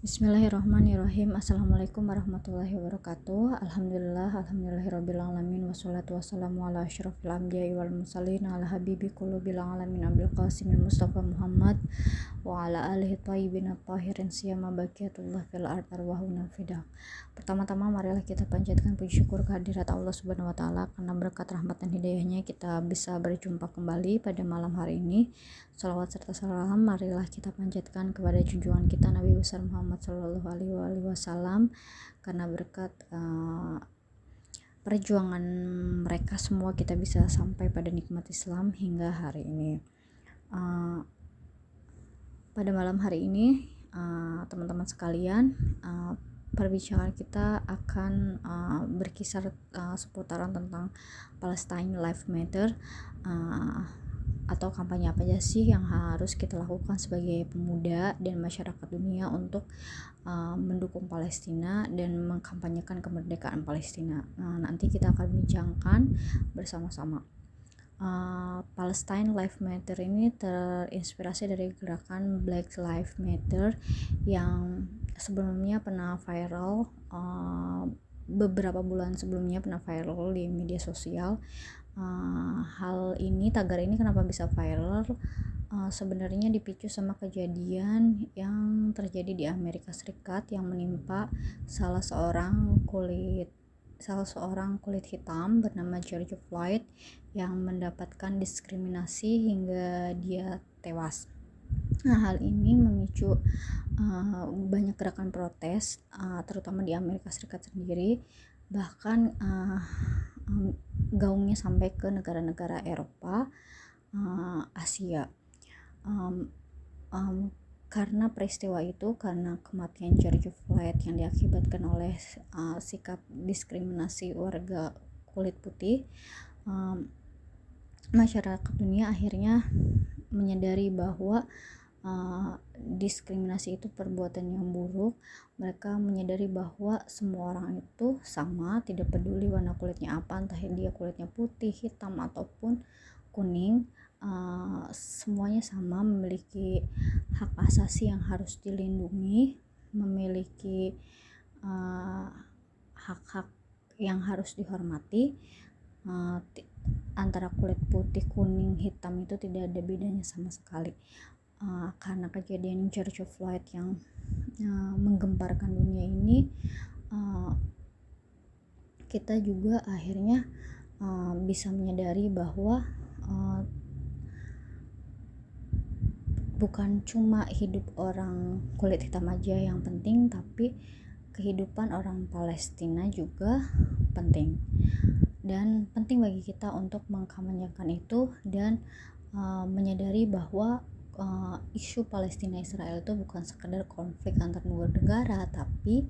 Bismillahirrahmanirrahim. Assalamualaikum warahmatullahi wabarakatuh. Alhamdulillahirabbil alamin wassalatu wassalamu ala asyrofil anbiya'i wal mursalin ala habibi qulubil alamin abil qasimil mustafa Muhammad wa ala alihi thayyibin tahirin siyama baqiyatullah fil ard arwahuna fidah. Pertama-tama marilah kita panjatkan puji syukur kehadirat Allah Subhanahu wa taala karena berkat rahmat dan hidayahnya kita bisa berjumpa kembali pada malam hari ini. Salawat serta salam marilah kita panjatkan kepada junjungan kita Nabi besar Muhammad Shallallahu Alaihi Wasallam, karena berkat perjuangan mereka semua kita bisa sampai pada nikmat Islam hingga hari ini. Pada malam hari ini teman-teman sekalian, perbincangan kita akan berkisar seputaran tentang Palestine Life Matter, atau kampanye apa aja sih yang harus kita lakukan sebagai pemuda dan masyarakat dunia untuk mendukung Palestina dan mengkampanyekan kemerdekaan Palestina. Nanti kita akan bincangkan bersama-sama. Palestine Life Matter ini terinspirasi dari gerakan Black Lives Matter yang sebelumnya pernah viral, beberapa bulan sebelumnya pernah viral di media sosial. Hal ini, tagar ini kenapa bisa viral? Sebenarnya dipicu sama kejadian yang terjadi di Amerika Serikat yang menimpa salah seorang kulit hitam bernama George Floyd yang mendapatkan diskriminasi hingga dia tewas. Nah, hal ini memicu banyak gerakan protes, terutama di Amerika Serikat sendiri, bahkan gaungnya sampai ke negara-negara Eropa, Asia. Karena peristiwa itu, karena kematian George Floyd yang diakibatkan oleh sikap diskriminasi warga kulit putih, masyarakat dunia akhirnya menyadari bahwa diskriminasi itu perbuatan yang buruk. Mereka menyadari bahwa semua orang itu sama, tidak peduli warna kulitnya apa, entah dia kulitnya putih, hitam ataupun kuning, semuanya sama, memiliki hak asasi yang harus dilindungi, memiliki hak-hak yang harus dihormati. Antara kulit putih, kuning, hitam itu tidak ada bedanya sama sekali. Karena kejadian George Floyd yang menggemparkan dunia ini, kita juga akhirnya bisa menyadari bahwa bukan cuma hidup orang kulit hitam aja yang penting, tapi kehidupan orang Palestina juga penting, dan penting bagi kita untuk mengkampanyekan itu dan menyadari bahwa isu Palestina Israel itu bukan sekedar konflik antar dua negara, tapi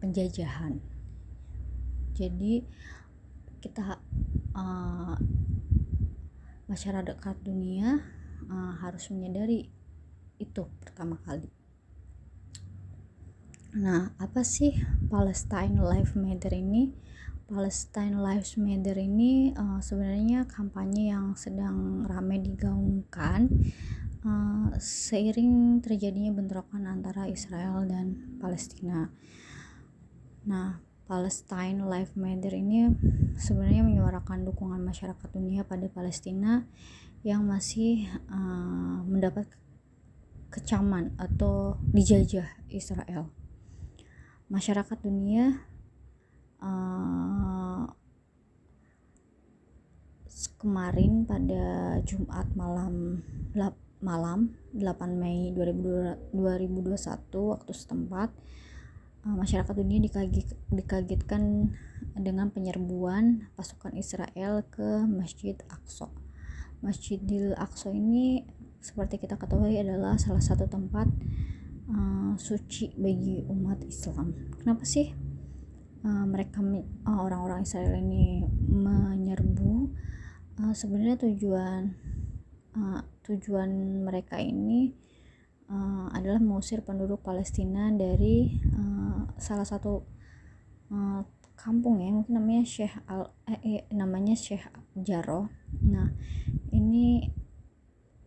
penjajahan. Jadi kita masyarakat dunia harus menyadari itu pertama kali. Nah, apa sih Palestine Lives Matter ini? Palestine Lives Matter ini sebenarnya kampanye yang sedang ramai digaungkan seiring terjadinya bentrokan antara Israel dan Palestina. Nah, Palestine Lives Matter ini sebenarnya menyuarakan dukungan masyarakat dunia pada Palestina yang masih mendapat kecaman atau dijajah Israel. Masyarakat dunia kemarin pada Jumat malam 8 Mei 2021 waktu setempat, masyarakat dunia dikagetkan dengan penyerbuan pasukan Israel ke Masjid Aqsa. Masjidil Aqsa ini seperti kita ketahui adalah salah satu tempat suci bagi umat Islam. Kenapa sih mereka orang-orang Israel ini menyerbu? Sebenarnya tujuan mereka ini adalah mengusir penduduk Palestina dari salah satu kampung ya, mungkin namanya Sheikh Jarrah. Nah, ini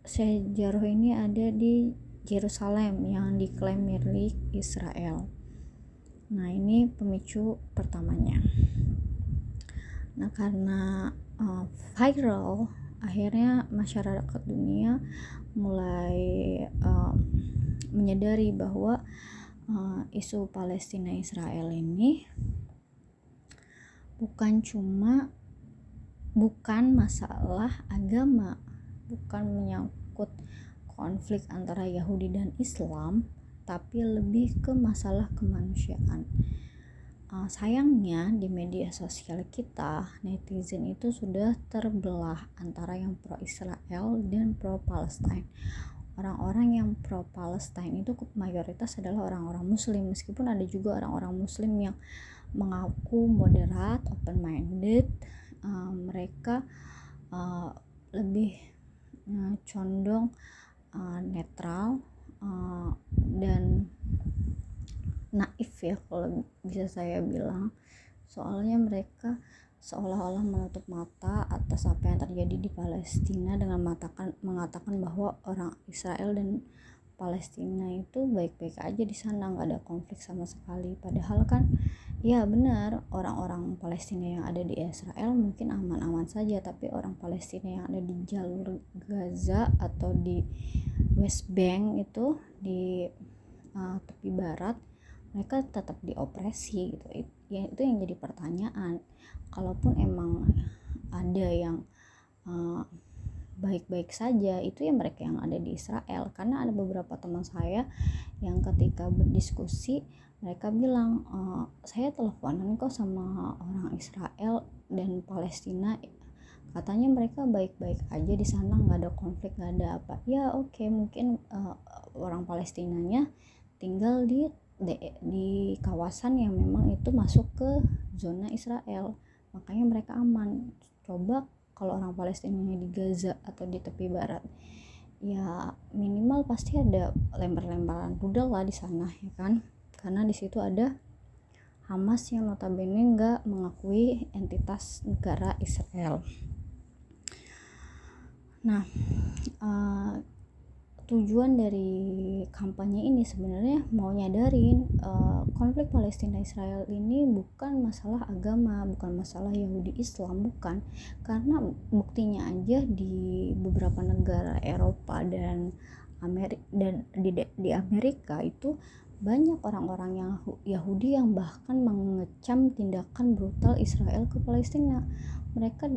Sheikh Jarrah ini ada di Yerusalem yang diklaim milik Israel. Nah, ini pemicu pertamanya. Nah, karena viral, akhirnya masyarakat dunia mulai menyadari bahwa isu Palestina Israel ini bukan masalah agama, bukan menyangkut konflik antara Yahudi dan Islam, tapi lebih ke masalah kemanusiaan. Sayangnya di media sosial kita, netizen itu sudah terbelah antara yang pro Israel dan pro Palestina. Orang-orang yang pro Palestina itu mayoritas adalah orang-orang muslim, meskipun ada juga orang-orang muslim yang mengaku moderat, open minded. Mereka lebih condong netral dan naif ya kalau bisa saya bilang, soalnya mereka seolah-olah menutup mata atas apa yang terjadi di Palestina dengan mengatakan bahwa orang Israel dan Palestina itu baik-baik aja di sana, nggak ada konflik sama sekali. Padahal kan ya benar, orang-orang Palestina yang ada di Israel mungkin aman-aman saja, tapi orang Palestina yang ada di jalur Gaza atau di West Bank itu di tepi barat, mereka tetap diopresi gitu. Ya, itu yang jadi pertanyaan. Kalaupun emang ada yang baik-baik saja, itu ya mereka yang ada di Israel. Karena ada beberapa teman saya yang ketika berdiskusi, mereka bilang, saya teleponan kok sama orang Israel dan Palestina, katanya mereka baik-baik aja di sana, nggak ada konflik, nggak ada apa. Ya oke, mungkin orang Palestinanya tinggal di kawasan yang memang itu masuk ke zona Israel, makanya mereka aman. Coba kalau orang Palestina di Gaza atau di tepi barat, ya minimal pasti ada lempar-lemparan rudal lah di sana, ya kan? Karena di situ ada Hamas yang notabene nggak mengakui entitas negara Israel. Nah, tujuan dari kampanye ini sebenarnya mau nyadarin konflik Palestina Israel ini bukan masalah agama, bukan masalah Yahudi Islam, bukan. Karena buktinya aja di beberapa negara Eropa dan di Amerika itu banyak orang-orang yang Yahudi yang bahkan mengecam tindakan brutal Israel ke Palestina. Mereka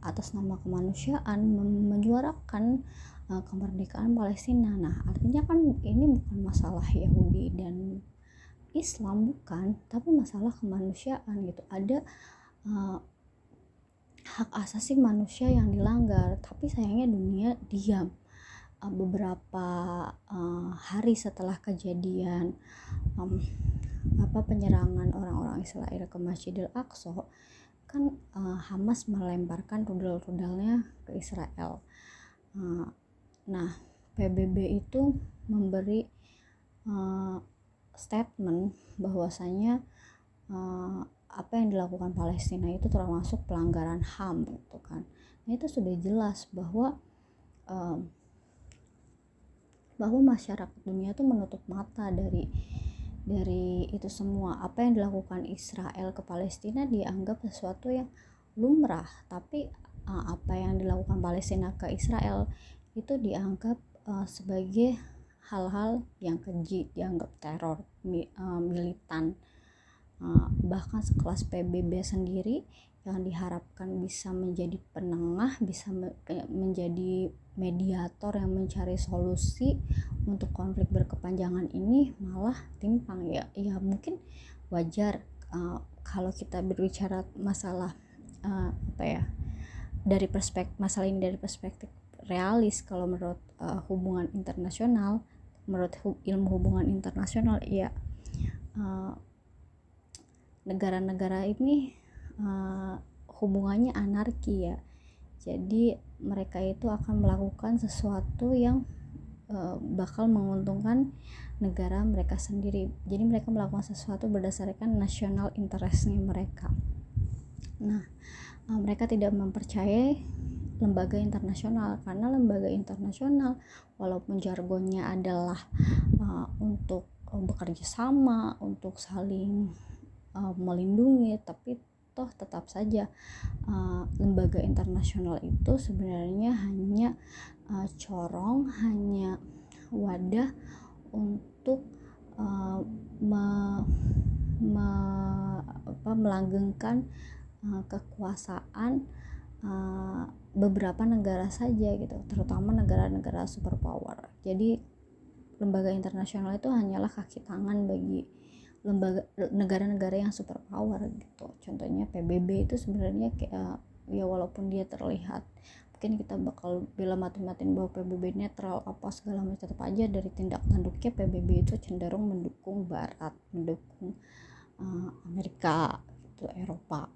atas nama kemanusiaan menyuarakan kemerdekaan Palestina. Nah, artinya kan ini bukan masalah Yahudi dan Islam, bukan, tapi masalah kemanusiaan gitu. Ada hak asasi manusia yang dilanggar, tapi sayangnya dunia diam. Beberapa hari setelah kejadian penyerangan orang-orang Israel ke Masjidil Aqsa, kan Hamas melemparkan rudal-rudalnya ke Israel. Nah, PBB itu memberi statement bahwasanya apa yang dilakukan Palestina itu termasuk pelanggaran HAM gitu kan. Nah, itu sudah jelas bahwa masyarakat dunia itu menutup mata dari itu semua. Apa yang dilakukan Israel ke Palestina dianggap sesuatu yang lumrah, tapi apa yang dilakukan Palestina ke Israel itu dianggap sebagai hal-hal yang keji, dianggap teror militan. Bahkan sekelas PBB sendiri yang diharapkan bisa menjadi penengah, bisa menjadi mediator yang mencari solusi untuk konflik berkepanjangan ini, malah timpang. Ya mungkin wajar kalau kita berbicara masalah masalah ini dari perspektif realis. Kalau menurut hubungan internasional, menurut ilmu hubungan internasional, ya negara-negara ini hubungannya anarki ya. Jadi mereka itu akan melakukan sesuatu yang bakal menguntungkan negara mereka sendiri. Jadi mereka melakukan sesuatu berdasarkan national interestnya mereka. Nah, mereka tidak mempercayai lembaga internasional, karena lembaga internasional walaupun jargonnya adalah untuk bekerja sama, untuk saling melindungi, tapi toh tetap saja lembaga internasional itu sebenarnya hanya corong, hanya wadah untuk melanggengkan kekuasaan beberapa negara saja gitu, terutama negara-negara superpower. Jadi lembaga internasional itu hanyalah kaki tangan bagi lembaga negara-negara yang superpower gitu. Contohnya PBB itu sebenarnya kayak ya walaupun dia terlihat mungkin kita bakal bilang mati-matiin bahwa PBB netral apa segala macam, tetap aja dari tindak tanduknya PBB itu cenderung mendukung Barat, mendukung Amerika gitu, Eropa.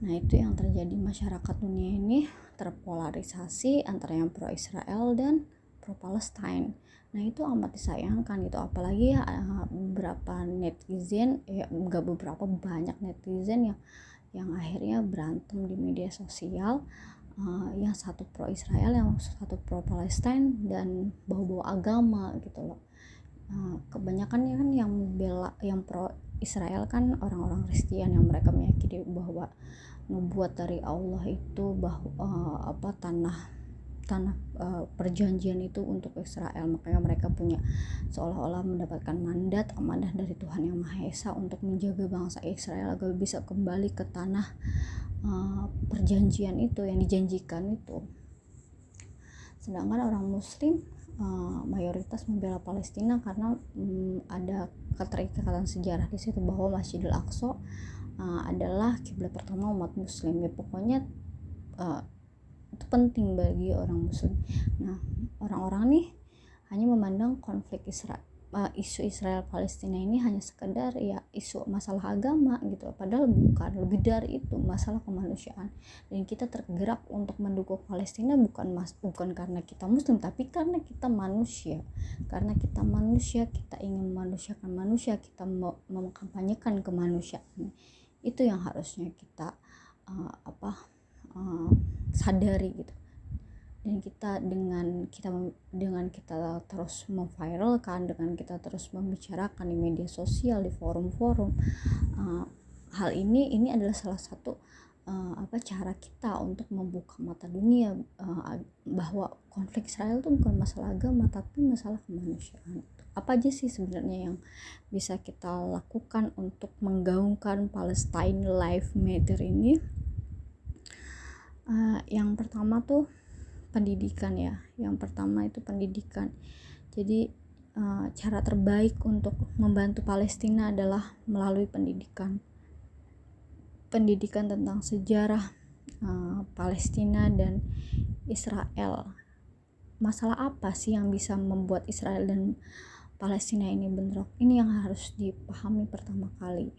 Nah itu yang terjadi, masyarakat dunia ini terpolarisasi antara yang pro Israel dan pro Palestine. Nah itu amat disayangkan gitu, apalagi beberapa netizen, banyak netizen yang akhirnya berantem di media sosial, yang satu pro Israel, yang satu pro Palestine, dan bawa-bawa agama gitu loh. Kebanyakan kan yang pro Israel kan orang-orang Kristen yang mereka meyakini bahwa ngebuat dari Allah itu bahwa tanah perjanjian itu untuk Israel, makanya mereka punya seolah-olah mendapatkan amanah dari Tuhan Yang Maha Esa untuk menjaga bangsa Israel agar bisa kembali ke tanah perjanjian itu yang dijanjikan itu. Sedangkan orang Muslim mayoritas membela Palestina karena ada keterikatan sejarah di situ bahwa Masjidil Aqsa adalah kiblat pertama umat Muslim. Ya pokoknya itu penting bagi orang Muslim. Nah orang-orang nih hanya memandang konflik isu Israel Palestina ini hanya sekedar ya isu masalah agama gitu, padahal bukan, lebih dari itu, masalah kemanusiaan. Dan kita tergerak untuk mendukung Palestina bukan karena kita Muslim, tapi karena kita manusia. Karena kita manusia, kita ingin memanusiakan manusia, kita mengkampanyekan kemanusiaan. Itu yang harusnya kita sadari gitu. Dan kita dengan kita terus memviralkan, dengan kita terus membicarakan di media sosial, di forum-forum, hal ini adalah salah satu cara kita untuk membuka mata dunia bahwa konflik Israel itu bukan masalah agama tapi masalah kemanusiaan. Apa aja sih sebenarnya yang bisa kita lakukan untuk menggaungkan Palestine Life Matter ini? Yang pertama tuh pendidikan ya. Yang pertama itu pendidikan. Jadi cara terbaik untuk membantu Palestina adalah melalui pendidikan tentang sejarah Palestina dan Israel. Masalah apa sih yang bisa membuat Israel dan Palestina ini bentrok? Ini yang harus dipahami pertama kali.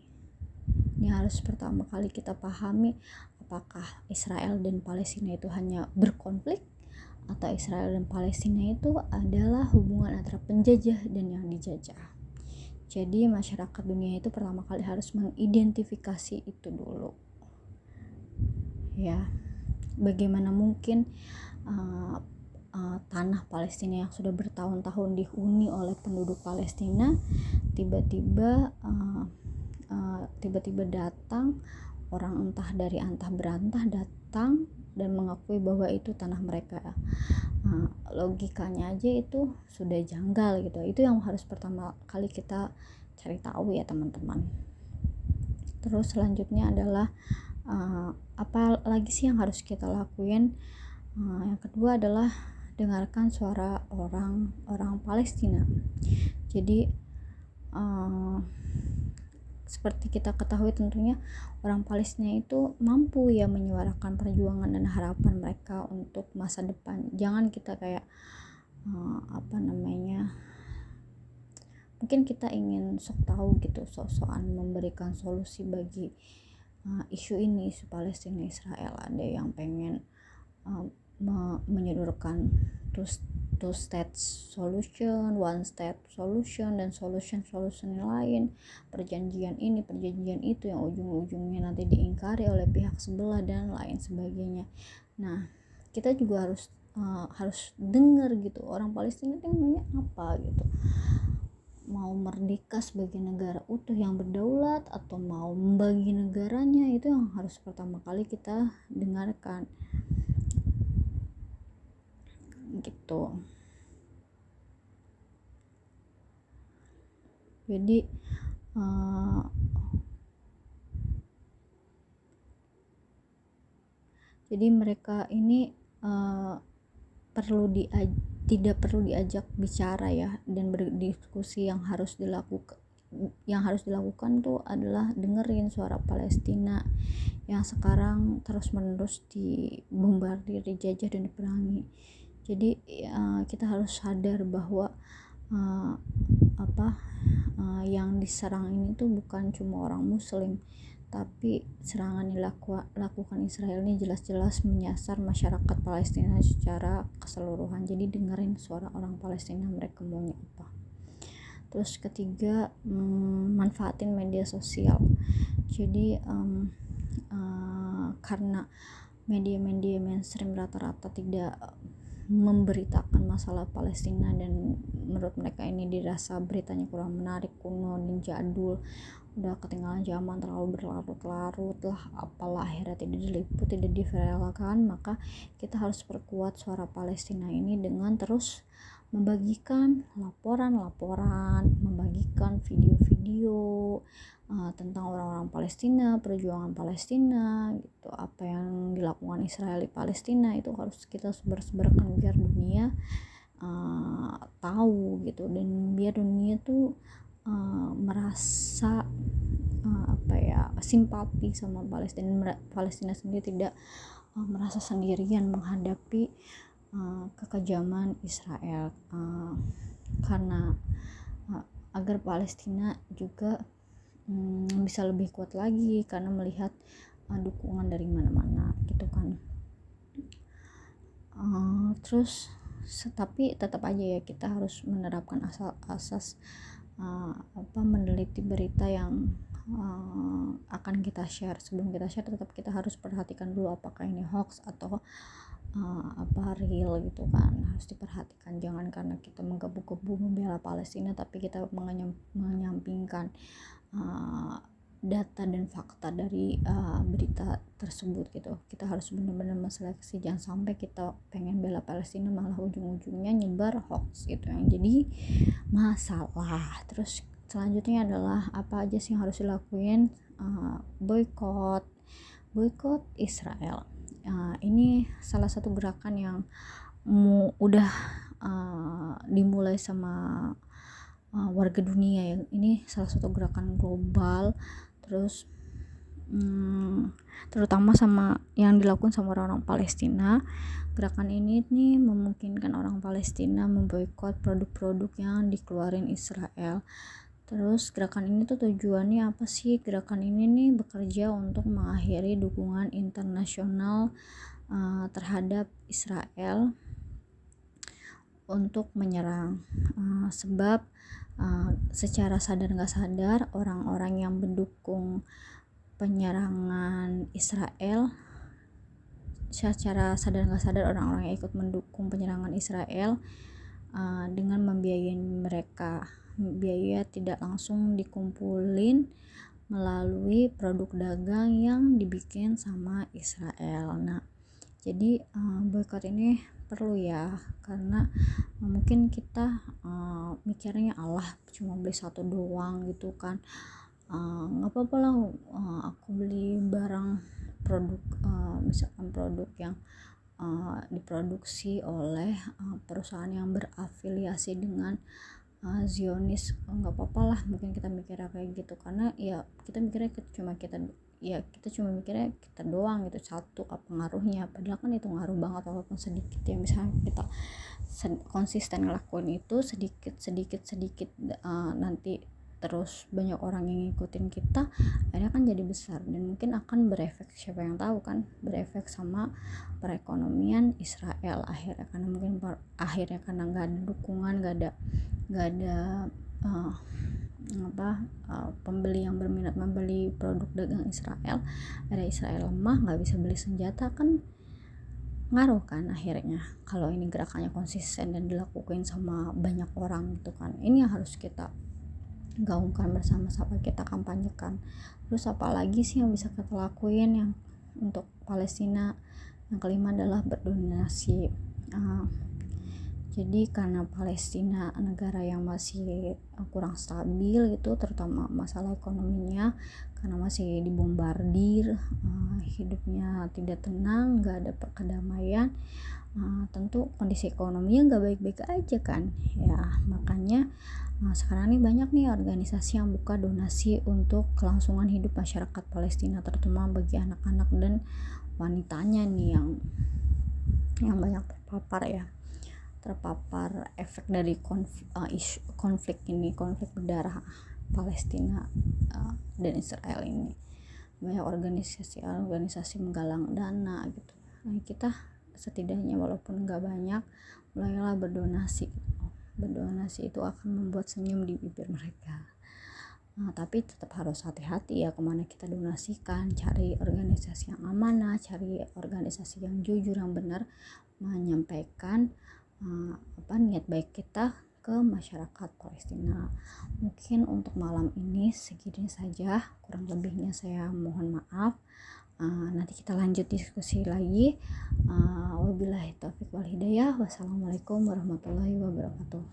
Kita pahami apakah Israel dan Palestina itu hanya berkonflik, atau Israel dan Palestina itu adalah hubungan antara penjajah dan yang dijajah. Jadi masyarakat dunia itu pertama kali harus mengidentifikasi itu dulu. Ya, bagaimana mungkin tanah Palestina yang sudah bertahun-tahun dihuni oleh penduduk Palestina tiba-tiba datang orang entah dari antah berantah datang dan mengakui bahwa itu tanah mereka. Logikanya aja itu sudah janggal gitu. Itu yang harus pertama kali kita cari tahu ya teman-teman. Terus selanjutnya adalah apa lagi sih yang harus kita lakuin? Yang kedua adalah dengarkan suara orang Palestina. Jadi seperti kita ketahui tentunya orang Palestina itu mampu ya menyuarakan perjuangan dan harapan mereka untuk masa depan. Jangan kita kayak mungkin kita ingin sok tahu gitu, sok-sokan memberikan solusi bagi isu Palestina Israel. Ada yang pengen menyodorkan two state solution, one state solution, dan solution yang lain, perjanjian ini perjanjian itu yang ujung-ujungnya nanti diingkari oleh pihak sebelah dan lain sebagainya. Nah, kita juga harus dengar gitu orang Palestina itu maunya apa gitu, mau merdeka sebagai negara utuh yang berdaulat atau mau membagi negaranya, itu yang harus pertama kali kita dengarkan gitu. Jadi mereka ini tidak perlu diajak bicara ya dan berdiskusi. Yang harus dilakukan tuh adalah dengerin suara Palestina yang sekarang terus-menerus dibombardir, dijajah dan diperangi. Jadi kita harus sadar bahwa yang diserang ini tuh bukan cuma orang muslim, tapi serangan dilakukan Israel ini jelas-jelas menyasar masyarakat Palestina secara keseluruhan. Jadi dengerin suara orang Palestina, mereka maunya apa. Terus ketiga, manfaatin media sosial. Jadi karena media-media mainstream rata-rata tidak memberitakan masalah Palestina dan menurut mereka ini dirasa beritanya kurang menarik, kuno dan jadul, udah ketinggalan zaman, terlalu berlarut-larut lah, apalah, akhirnya tidak diliput, tidak diviralkan. Maka kita harus perkuat suara Palestina ini dengan terus membagikan laporan-laporan, membagikan video-video tentang orang-orang Palestina, perjuangan Palestina gitu, apa yang dilakukan Israel di Palestina itu harus kita sebar-sebarkan biar dunia tahu gitu, dan biar dunia tuh merasa simpati sama Palestina sendiri, tidak merasa sendirian menghadapi kekejaman Israel, karena agar Palestina juga bisa lebih kuat lagi karena melihat dukungan dari mana-mana gitu kan. Terus tapi tetap aja ya kita harus menerapkan asas meneliti berita yang akan kita share. Sebelum kita share tetap kita harus perhatikan dulu apakah ini hoax atau real gitu kan, harus diperhatikan. Jangan karena kita menggebu-gebu membela Palestina tapi kita menyampingkan data dan fakta dari berita tersebut gitu. Kita harus benar-benar menseleksi, jangan sampai kita pengen bela Palestina malah ujung-ujungnya nyebar hoax gitu yang jadi masalah. Terus selanjutnya adalah apa aja sih yang harus dilakuin? Boykot Israel. Ini salah satu gerakan yang udah dimulai sama warga dunia ya. Ini salah satu gerakan global, terus terutama sama yang dilakukan sama orang-orang Palestina. Gerakan ini nih memungkinkan orang Palestina memboikot produk-produk yang dikeluarin Israel. Terus gerakan ini tuh tujuannya apa sih? Gerakan ini nih bekerja untuk mengakhiri dukungan internasional terhadap Israel untuk menyerang, sebab secara sadar nggak sadar orang-orang yang mendukung penyerangan Israel, secara sadar nggak sadar orang-orang yang ikut mendukung penyerangan Israel dengan membiayai mereka, biaya tidak langsung dikumpulin melalui produk dagang yang dibikin sama Israel. Nah, jadi boykot ini perlu ya, karena mungkin kita mikirnya Allah cuma beli satu doang gitu kan, nggak apa-apa lah aku beli barang produk misalkan produk yang diproduksi oleh perusahaan yang berafiliasi dengan Zionis, nggak apa-apa lah. Mungkin kita mikirnya kayak gitu karena ya kita mikirnya kita cuma mikirnya kita doang gitu, satu apa ngaruhnya, padahal kan itu ngaruh banget walaupun sedikit ya. Misalnya kita konsisten ngelakuin itu sedikit nanti terus banyak orang yang ngikutin kita, akhirnya kan jadi besar dan mungkin akan berefek, siapa yang tahu kan, berefek sama perekonomian Israel akhirnya, karena mungkin akhirnya karena nggak ada dukungan, nggak ada uh, pembeli yang berminat membeli produk dagang Israel, ada Israel lemah, nggak bisa beli senjata, kan ngaruh kan akhirnya. Kalau ini gerakannya konsisten dan dilakukan sama banyak orang gitu kan, ini yang harus kita gaungkan bersama-sama, kita kampanyekan. Terus apalagi sih yang bisa kita lakuin yang untuk Palestina? Yang kelima adalah berdonasi. Jadi karena Palestina negara yang masih kurang stabil gitu, terutama masalah ekonominya, karena masih dibombardir, hidupnya tidak tenang, nggak ada kedamaian, tentu kondisi ekonominya nggak baik-baik aja kan ya. Makanya sekarang ini banyak nih organisasi yang buka donasi untuk kelangsungan hidup masyarakat Palestina, terutama bagi anak-anak dan wanitanya nih yang banyak terpapar efek dari konflik berdarah Palestina dan Israel ini. Banyak organisasi menggalang dana gitu. Nah, kita setidaknya walaupun nggak banyak, mulailah berdonasi. Berdonasi itu akan membuat senyum di bibir mereka. Tapi tetap harus hati-hati ya kemana kita donasikan, cari organisasi yang amanah, cari organisasi yang jujur, yang benar, menyampaikan niat baik kita ke masyarakat Palestina. Mungkin untuk malam ini segini saja, kurang lebihnya saya mohon maaf. Nanti kita lanjut diskusi lagi. Wabillahi taufiq wal hidayah. Wassalamualaikum warahmatullahi wabarakatuh.